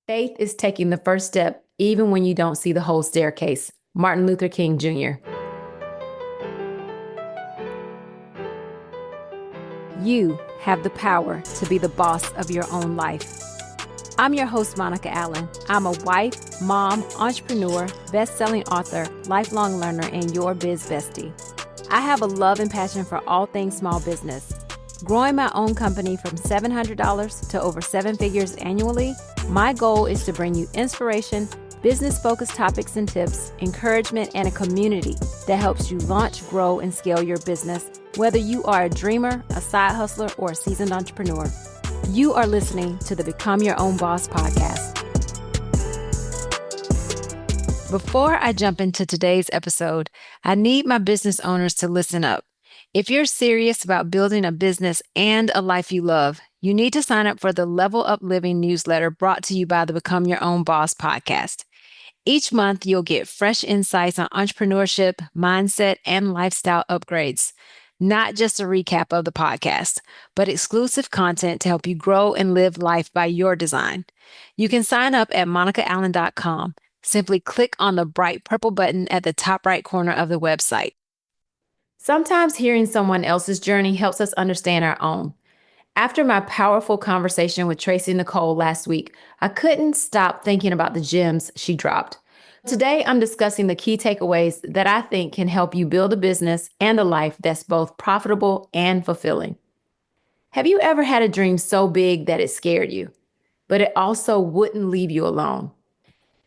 Faith is taking the first step even when you don't see the whole staircase. Martin Luther King Jr. You have the power to be the boss of your own life. I'm your host, Monica Allen. I'm a wife, mom, entrepreneur, best-selling author, lifelong learner, and your biz bestie. I have a love and passion for all things small business. Growing my own company from $700 to over 7 figures annually, my goal is to bring you inspiration, business-focused topics and tips, encouragement, and a community that helps you launch, grow, and scale your business, whether you are a dreamer, a side hustler, or a seasoned entrepreneur. You are listening to the Become Your Own Boss podcast. Before I jump into today's episode, I need my business owners to listen up. If you're serious about building a business and a life you love, you need to sign up for the Level Up Living newsletter brought to you by the Become Your Own Boss podcast. Each month, you'll get fresh insights on entrepreneurship, mindset, and lifestyle upgrades. Not just a recap of the podcast, but exclusive content to help you grow and live life by your design. You can sign up at monicaallen.com. Simply click on the bright purple button at the top right corner of the website. Sometimes hearing someone else's journey helps us understand our own. After my powerful conversation with Tracy Nicole last week, I couldn't stop thinking about the gems she dropped. Today, I'm discussing the key takeaways that I think can help you build a business and a life that's both profitable and fulfilling. Have you ever had a dream so big that it scared you, but it also wouldn't leave you alone?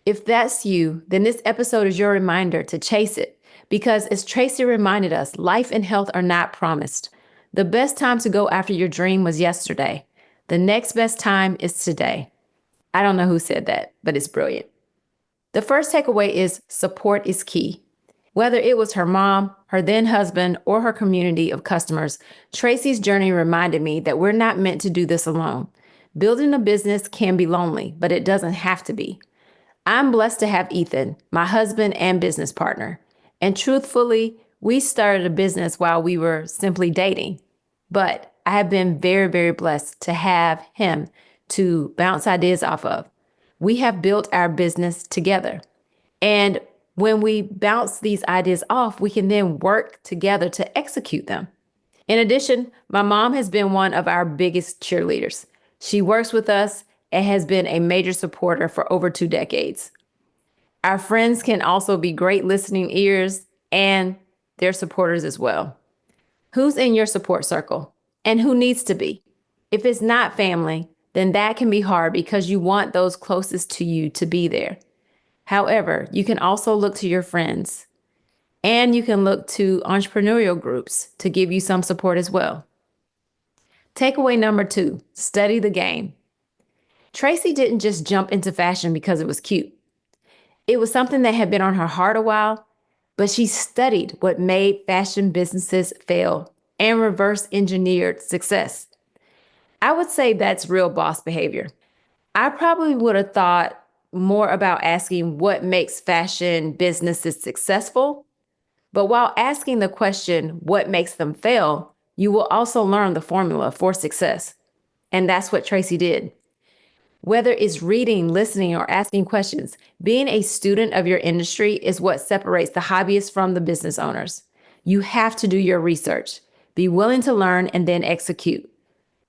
If that's you, then this episode is your reminder to chase it. Because as Tracy reminded us, life and health are not promised. The best time to go after your dream was yesterday. The next best time is today. I don't know who said that, but it's brilliant. The first takeaway is support is key. Whether it was her mom, her then husband, or her community of customers, Tracy's journey reminded me that we're not meant to do this alone. Building a business can be lonely, but it doesn't have to be. I'm blessed to have Ethan, my husband and business partner. And truthfully, we started a business while we were simply dating. But I have been very, very blessed to have him to bounce ideas off of. We have built our business together. And when we bounce these ideas off, we can then work together to execute them. In addition, my mom has been one of our biggest cheerleaders. She works with us and has been a major supporter for over 2 decades. Our friends can also be great listening ears, and they're supporters as well. Who's in your support circle and who needs to be? If it's not family, then that can be hard because you want those closest to you to be there. However, you can also look to your friends, and you can look to entrepreneurial groups to give you some support as well. Takeaway number 2, study the game. Tracy didn't just jump into fashion because it was cute. It was something that had been on her heart a while, but she studied what made fashion businesses fail and reverse engineered success. I would say that's real boss behavior. I probably would have thought more about asking what makes fashion businesses successful. But while asking the question, what makes them fail, you will also learn the formula for success. And that's what Tracy did. Whether it's reading, listening, or asking questions, being a student of your industry is what separates the hobbyists from the business owners. You have to do your research, be willing to learn, and then execute.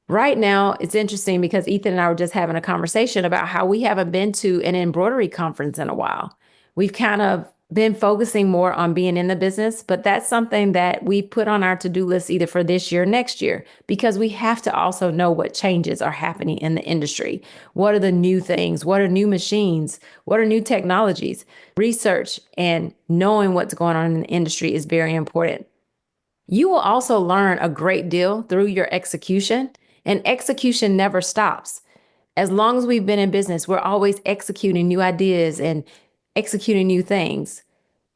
Right now, it's interesting because Ethan and I were just having a conversation about how we haven't been to an embroidery conference in a while. We've kind of been focusing more on being in the business, but that's something that we put on our to-do list either for this year or next year, because we have to also know what changes are happening in the industry. What are the new things? What are new machines? What are new technologies? Research and knowing what's going on in the industry is very important. You will also learn a great deal through your execution, and execution never stops. As long as we've been in business, we're always executing new ideas and executing new things.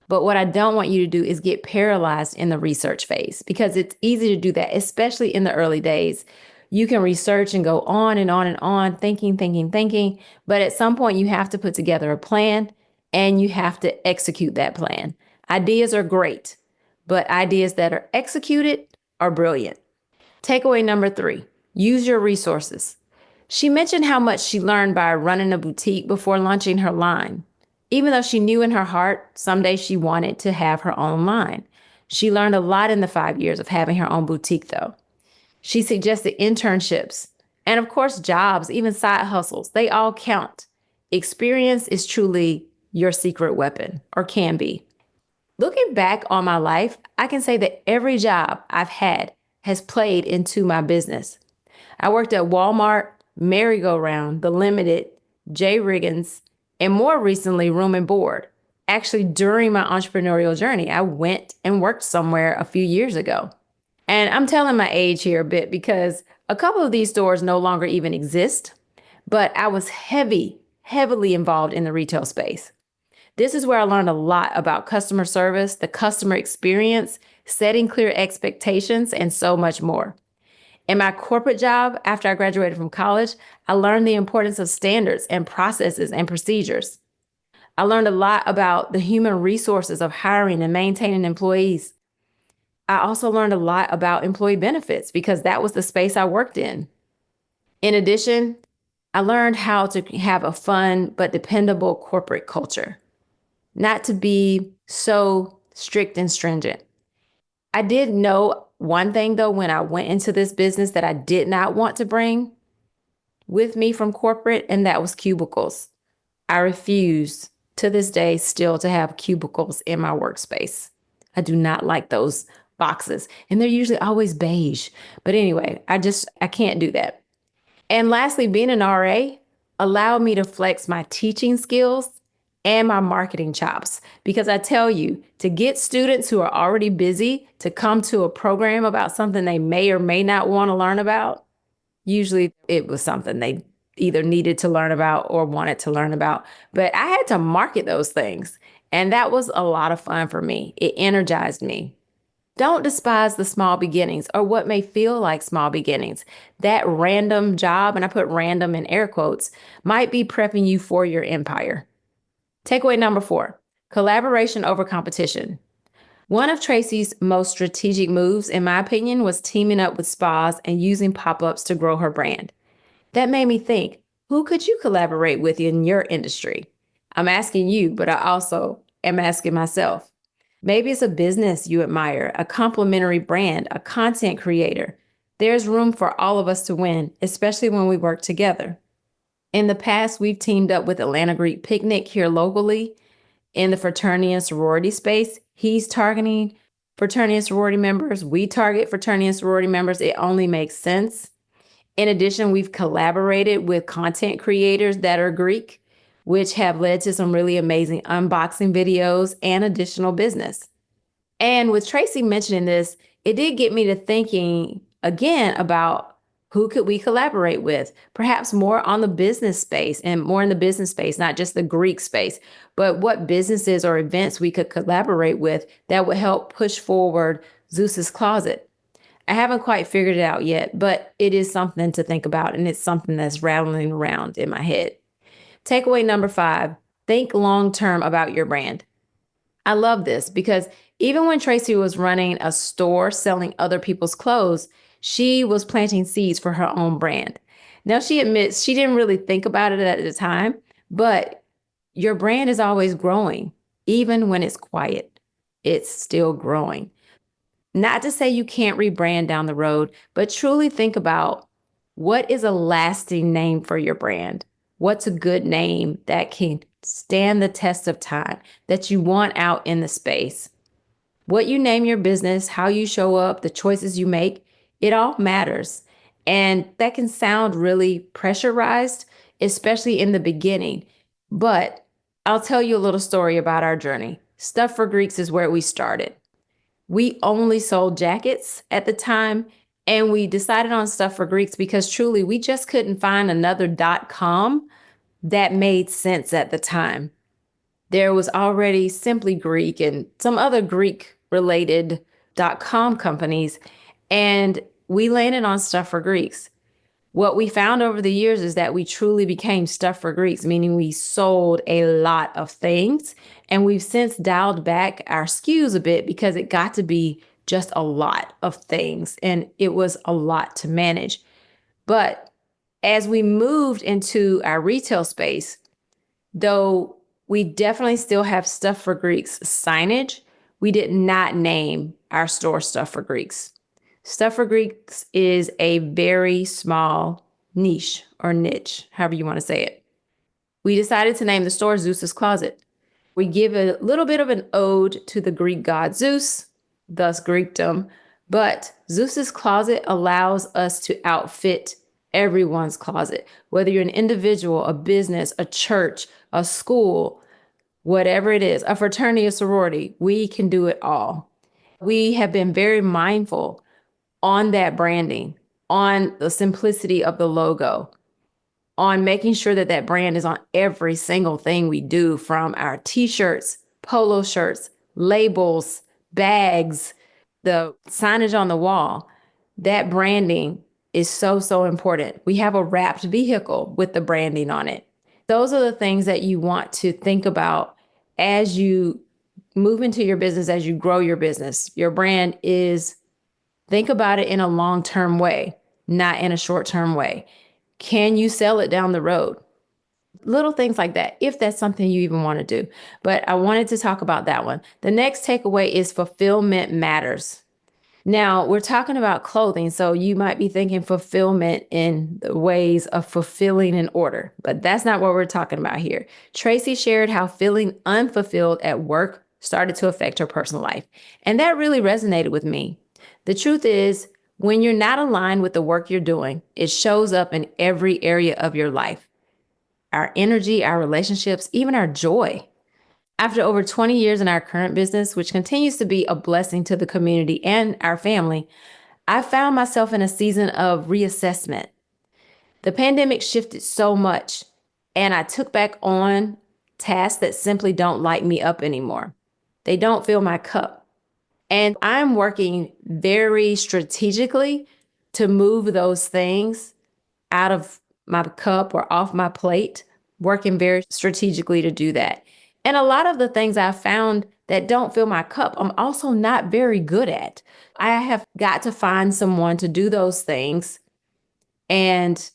But what I don't want you to do is get paralyzed in the research phase, because it's easy to do that, especially in the early days. You can research and go on and on and on, thinking. But at some point, you have to put together a plan and you have to execute that plan. Ideas are great, but ideas that are executed are brilliant. Takeaway number 3, use your resources. She mentioned how much she learned by running a boutique before launching her line. Even though she knew in her heart someday she wanted to have her own line. She learned a lot in the 5 years of having her own boutique, though. She suggested internships and, of course, jobs, even side hustles. They all count. Experience is truly your secret weapon, or can be. Looking back on my life, I can say that every job I've had has played into my business. I worked at Walmart, Merry-Go-Round, The Limited, J. Riggins, and more recently, Room and Board. Actually, during my entrepreneurial journey, I went and worked somewhere a few years ago. And I'm telling my age here a bit because a couple of these stores no longer even exist, but I was heavily involved in the retail space. This is where I learned a lot about customer service, the customer experience, setting clear expectations, and so much more. In my corporate job, after I graduated from college, I learned the importance of standards and processes and procedures. I learned a lot about the human resources of hiring and maintaining employees. I also learned a lot about employee benefits because that was the space I worked in. In addition, I learned how to have a fun but dependable corporate culture, not to be so strict and stringent. I did know one thing, though, when I went into this business that I did not want to bring with me from corporate, and that was cubicles. I refuse to this day still to have cubicles in my workspace. I do not like those boxes, and they're usually always beige. But anyway, I can't do that. And lastly, being an RA allowed me to flex my teaching skills and my marketing chops. Because I tell you, to get students who are already busy to come to a program about something they may or may not want to learn about, usually it was something they either needed to learn about or wanted to learn about. But I had to market those things. And that was a lot of fun for me. It energized me. Don't despise the small beginnings or what may feel like small beginnings. That random job, and I put random in air quotes, might be prepping you for your empire. Takeaway number 4, collaboration over competition. One of Tracy's most strategic moves, in my opinion, was teaming up with spas and using pop-ups to grow her brand. That made me think, who could you collaborate with in your industry? I'm asking you, but I also am asking myself. Maybe it's a business you admire, a complementary brand, a content creator. There's room for all of us to win, especially when we work together. In the past, we've teamed up with Atlanta Greek Picnic here locally in the fraternity and sorority space. He's targeting fraternity and sorority members. We target fraternity and sorority members. It only makes sense. In addition, we've collaborated with content creators that are Greek, which have led to some really amazing unboxing videos and additional business. And with Tracy mentioning this, it did get me to thinking again about who could we collaborate with, perhaps more on the business space and more in the business space, not just the Greek space, but what businesses or events we could collaborate with that would help push forward Zeus's Closet. I haven't quite figured it out yet, but it is something to think about, and it's something that's rattling around in my head. Takeaway number 5, think long-term about your brand. I love this because even when Tracy was running a store selling other people's clothes, she was planting seeds for her own brand. Now, she admits she didn't really think about it at the time, but your brand is always growing. Even when it's quiet, it's still growing. Not to say you can't rebrand down the road, but truly think about what is a lasting name for your brand? What's a good name that can stand the test of time, that you want out in the space? What you name your business, how you show up, the choices you make, it all matters. And that can sound really pressurized, especially in the beginning. But I'll tell you a little story about our journey. Stuff for Greeks is where we started. We only sold jackets at the time, and we decided on Stuff for Greeks because truly we just couldn't find another .com that made sense at the time. There was already Simply Greek and some other Greek related .com companies, and we landed on Stuff for Greeks. What we found over the years is that we truly became Stuff for Greeks, meaning we sold a lot of things. And we've since dialed back our SKUs a bit because it got to be just a lot of things and it was a lot to manage. But As we moved into our retail space, though we definitely still have Stuff for Greeks signage, we did not name our store Stuff for Greeks. Stuff for Greeks is a very small niche or niche, however you want to say it. We decided to name the store Zeus's Closet. We give a little bit of an ode to the Greek god Zeus, thus Greekdom, but Zeus's Closet allows us to outfit everyone's closet, whether you're an individual, a business, a church, a school, whatever it is, a fraternity, a sorority, we can do it all. We have been very mindful on that branding, on the simplicity of the logo, on making sure that that brand is on every single thing we do, from our t-shirts, polo shirts, labels, bags, the signage on the wall. That branding is so, so important. We have a wrapped vehicle with the branding on it. Those are the things that you want to think about as you move into your business, as you grow your business. Your brand is, think about it in a long-term way, not in a short-term way. Can you sell it down the road? Little things like that, if that's something you even want to do. But I wanted to talk about that one. The next takeaway is fulfillment matters. Now, we're talking about clothing, so you might be thinking fulfillment in the ways of fulfilling an order, but that's not what we're talking about here. Tracy shared how feeling unfulfilled at work started to affect her personal life, and that really resonated with me. The truth is, when you're not aligned with the work you're doing, it shows up in every area of your life. Our energy, our relationships, even our joy. After over 20 years in our current business, which continues to be a blessing to the community and our family, I found myself in a season of reassessment. The pandemic shifted so much, and I took back on tasks that simply don't light me up anymore. They don't fill my cup. And I'm working very strategically to move those things out of my cup or off my plate, working very strategically to do that. And a lot of the things I found that don't fill my cup, I'm also not very good at. I have got to find someone to do those things. And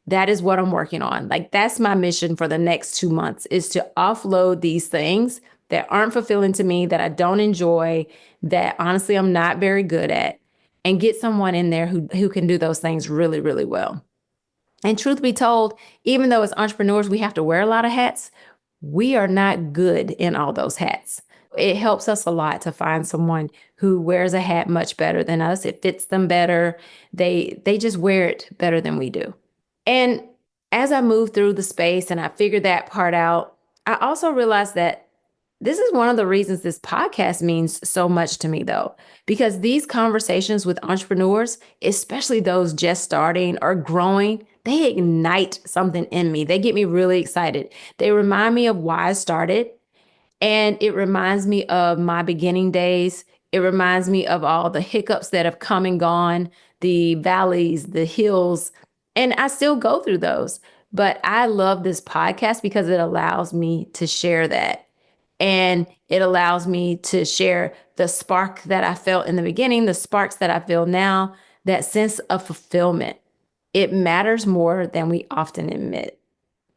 that is what I'm working on. Like, that's my mission for the next 2 months, is to offload these things that aren't fulfilling to me, that I don't enjoy, that honestly I'm not very good at, and get someone in there who can do those things really, really well. And truth be told, even though as entrepreneurs we have to wear a lot of hats, we are not good in all those hats. It helps us a lot to find someone who wears a hat much better than us. It fits them better. They just wear it better than we do. And as I moved through the space and I figured that part out, I also realized that this is one of the reasons this podcast means so much to me, though, because these conversations with entrepreneurs, especially those just starting or growing, they ignite something in me. They get me really excited. They remind me of why I started, and it reminds me of my beginning days. It reminds me of all the hiccups that have come and gone, the valleys, the hills, and I still go through those. But I love this podcast because it allows me to share that. And it allows me to share the spark that I felt in the beginning, the sparks that I feel now, that sense of fulfillment. It matters more than we often admit.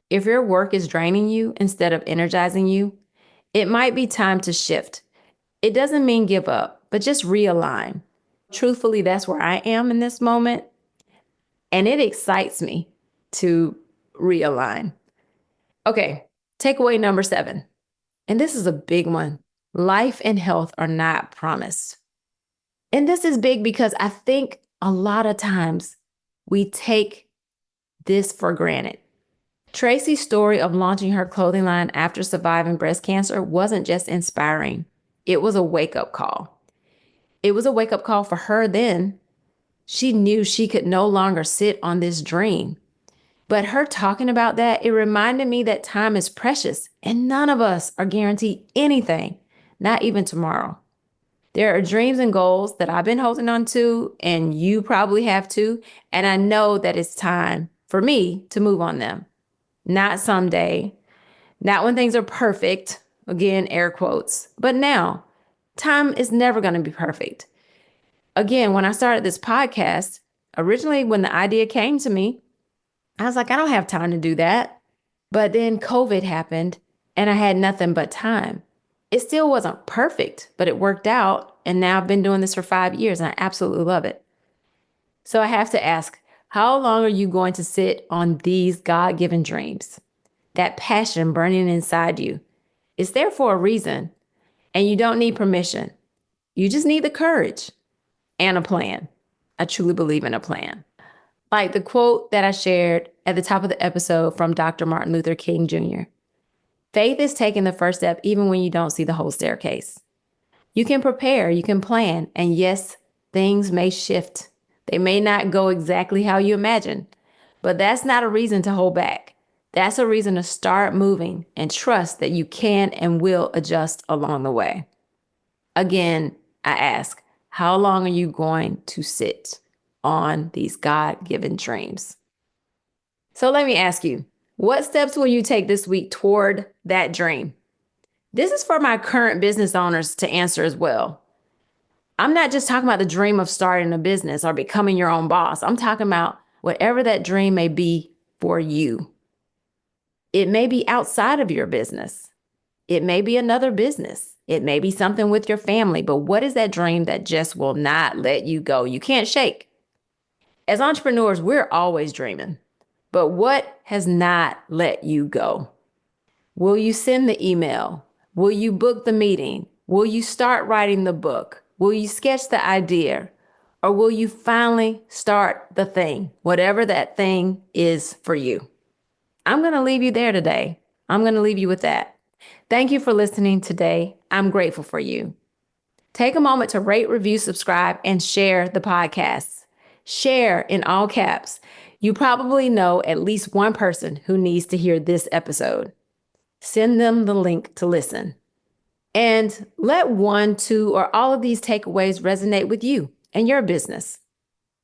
If your work is draining you instead of energizing you, it might be time to shift. It doesn't mean give up, but just realign. Truthfully, that's where I am in this moment. And it excites me to realign. Okay, takeaway number 7. And this is a big one. Life and health are not promised. And this is big because I think a lot of times we take this for granted. Tracy's story of launching her clothing line after surviving breast cancer wasn't just inspiring. It was a wake-up call. It was a wake-up call for her then. She knew she could no longer sit on this dream. But her talking about that, it reminded me that time is precious and none of us are guaranteed anything, not even tomorrow. There are dreams and goals that I've been holding on to, and you probably have too. And I know that it's time for me to move on them. Not someday, not when things are perfect, again, air quotes, but now. Time is never going to be perfect. Again, when I started this podcast, originally when the idea came to me, I was like, I don't have time to do that. But then COVID happened and I had nothing but time. It still wasn't perfect, but it worked out. And now I've been doing this for 5 years and I absolutely love it. So I have to ask, how long are you going to sit on these God given dreams? That passion burning inside you. It's there for a reason. And you don't need permission. You just need the courage and a plan. I truly believe in a plan. Like the quote that I shared at the top of the episode from Dr. Martin Luther King Jr. Faith is taking the first step even when you don't see the whole staircase. You can prepare, you can plan, and yes, things may shift. They may not go exactly how you imagine, but that's not a reason to hold back. That's a reason to start moving and trust that you can and will adjust along the way. Again, I ask, how long are you going to sit on these God-given dreams? So let me ask you, what steps will you take this week toward that dream? This is for my current business owners to answer as well. I'm not just talking about the dream of starting a business or becoming your own boss. I'm talking about whatever that dream may be for you. It may be outside of your business. It may be another business. It may be something with your family, but what is that dream that just will not let you go? You can't shake. As entrepreneurs, we're always dreaming, but what has not let you go? Will you send the email? Will you book the meeting? Will you start writing the book? Will you sketch the idea? Or will you finally start the thing, whatever that thing is for you? I'm going to leave you there today. I'm going to leave you with that. Thank you for listening today. I'm grateful for you. Take a moment to rate, review, subscribe, and share the podcast. Share in all caps. You probably know at least one person who needs to hear this episode. Send them the link to listen. And let 1, 2, or all of these takeaways resonate with you and your business.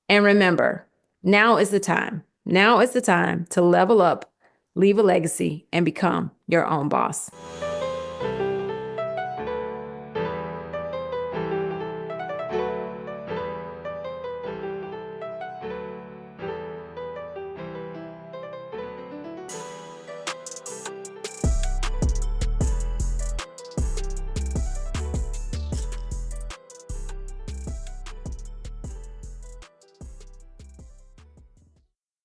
And remember, now is the time. Now is the time to level up, leave a legacy, and become your own boss.